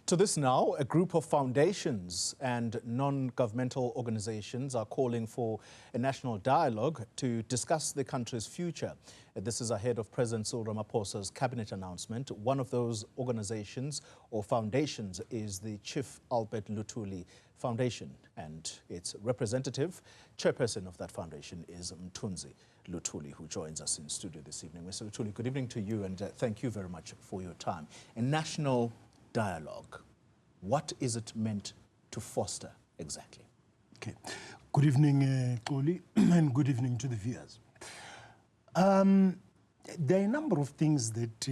To this now, a group of foundations and non-governmental organizations are calling for a national dialogue to discuss the country's future. This is ahead of President Cyril Ramaphosa's cabinet announcement. One of those organizations or foundations is the Chief Albert Luthuli Foundation, and its representative, chairperson of that foundation, is Mthunzi Luthuli, who joins us in studio this evening. Mr. Luthuli, good evening to you, and thank you very much for your time. A national dialogue. What is it meant to foster exactly? Okay. Good evening, Xoli, and good evening to the viewers. There are a number of things that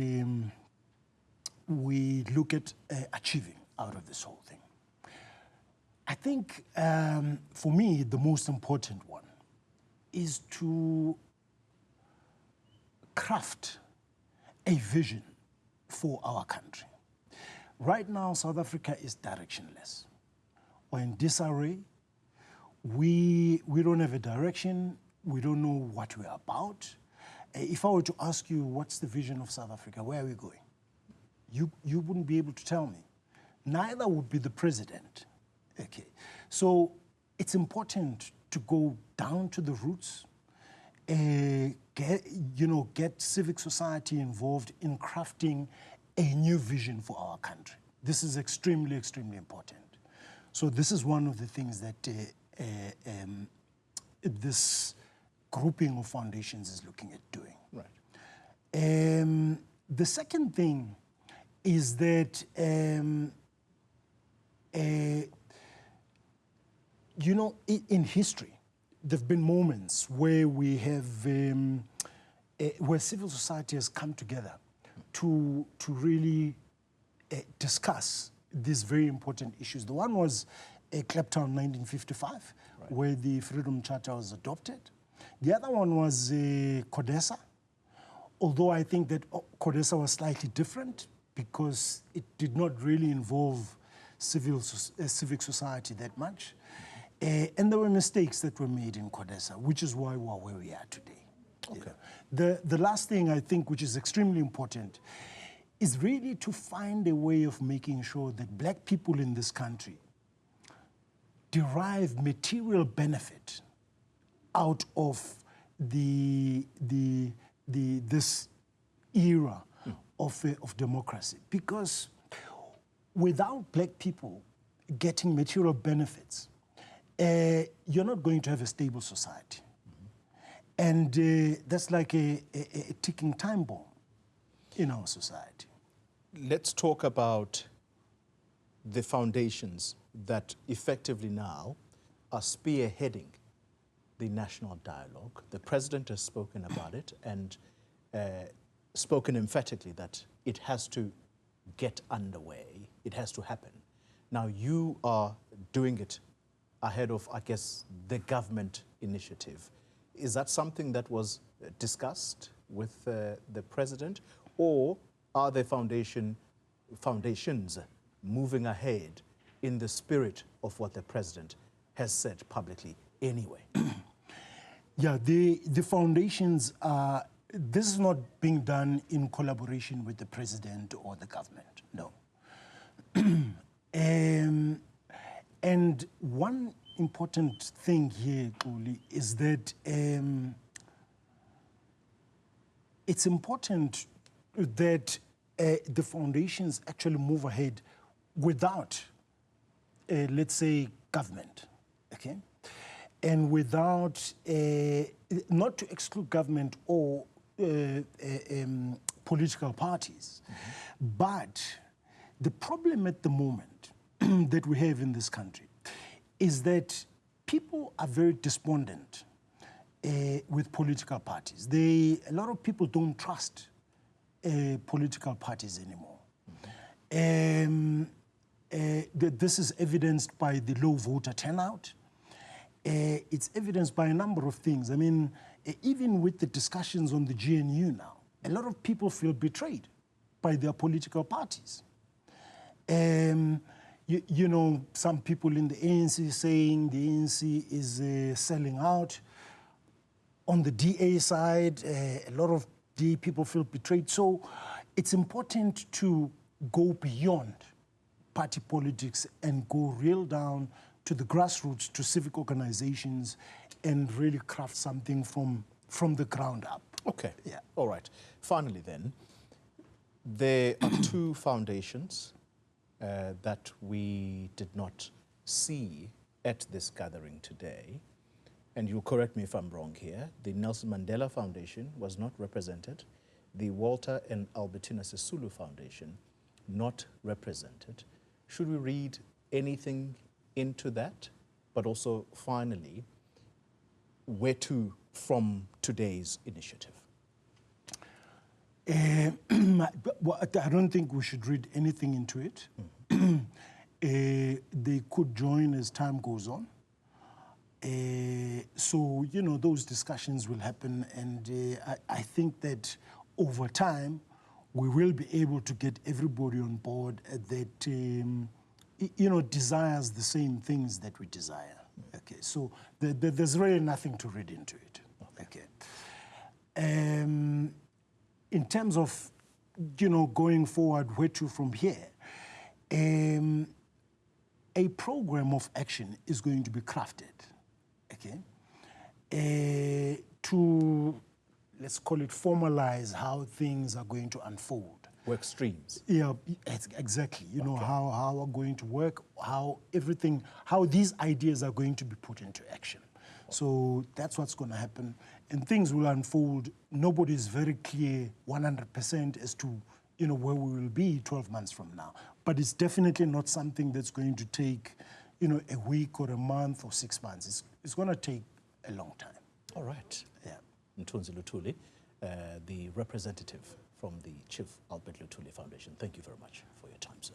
we look at achieving out of this whole thing. I think, for me, the most important one is to craft a vision for our country. Right now, South Africa is directionless. We're in disarray. We don't have a direction. We don't know what we're about. If I were to ask you, what's the vision of South Africa? Where are we going? You wouldn't be able to tell me. Neither would be the president. Okay. So it's important to go down to the roots, get civic society involved in crafting a new vision for our country. This is extremely, extremely important. So this is one of the things that this grouping of foundations is looking at doing. Right. The second thing is that, in history, there have been moments where we have, where civil society has come together to really discuss these very important issues. The one was Cape Town 1955, right, where the Freedom Charter was adopted. The other one was CODESA, although I think that CODESA was slightly different because it did not really involve civic society that much. And there were mistakes that were made in CODESA, which is why we're where we are today. Okay. The last thing I think, which is extremely important, is really to find a way of making sure that black people in this country derive material benefit out of this era of democracy. Because without black people getting material benefits, you're not going to have a stable society. And that's like a ticking time bomb in our society. Let's talk about the foundations that effectively now are spearheading the national dialogue. The president has spoken about it and spoken emphatically that it has to get underway, it has to happen. Now you are doing it ahead of, I guess, the government initiative. Is that something that was discussed with the president, or are the foundations moving ahead in the spirit of what the president has said publicly anyway? Yeah, the foundations are, this is not being done in collaboration with the president or the government, no. And one important thing here, Xoli, is that it's important that the foundations actually move ahead without, let's say, government, okay? And without, not to exclude government or political parties, but the problem at the moment that we have in this country is that people are very despondent with political parties. A lot of people don't trust political parties anymore. This is evidenced by the low voter turnout. It's evidenced by a number of things. I mean, even with the discussions on the GNU now, a lot of people feel betrayed by their political parties. You know, some people in the ANC saying the ANC is selling out. On the DA side, a lot of people feel betrayed. So it's important to go beyond party politics and go real down to the grassroots, to civic organizations, and really craft something from the ground up. Okay. Yeah. All right. Finally then, there are two foundations that we did not see at this gathering today. And you'll correct me if I'm wrong here. The Nelson Mandela Foundation was not represented. The Walter and Albertina Sisulu Foundation, not represented. Should we read anything into that? But also, finally, where to from today's initiative? Well, I don't think we should read anything into it. They could join as time goes on. So, you know, those discussions will happen, and I think that over time, we will be able to get everybody on board that, you know, desires the same things that we desire. Okay, so there's really nothing to read into it. Okay. In terms of, you know, going forward, where to from here, a program of action is going to be crafted, okay, to, let's call it, formalize how things are going to unfold. Work streams. Yeah, exactly. You know, how we're going to work, how everything, how these ideas are going to be put into action. So that's what's going to happen. And things will unfold. Nobody is very clear 100% as to, you know, where we will be 12 months from now. But it's definitely not something that's going to take, you know, a week or a month or 6 months. It's going to take a long time. All right. Yeah. Mthunzi Luthuli, the representative from the Chief Albert Luthuli Foundation. Thank you very much for your time, sir.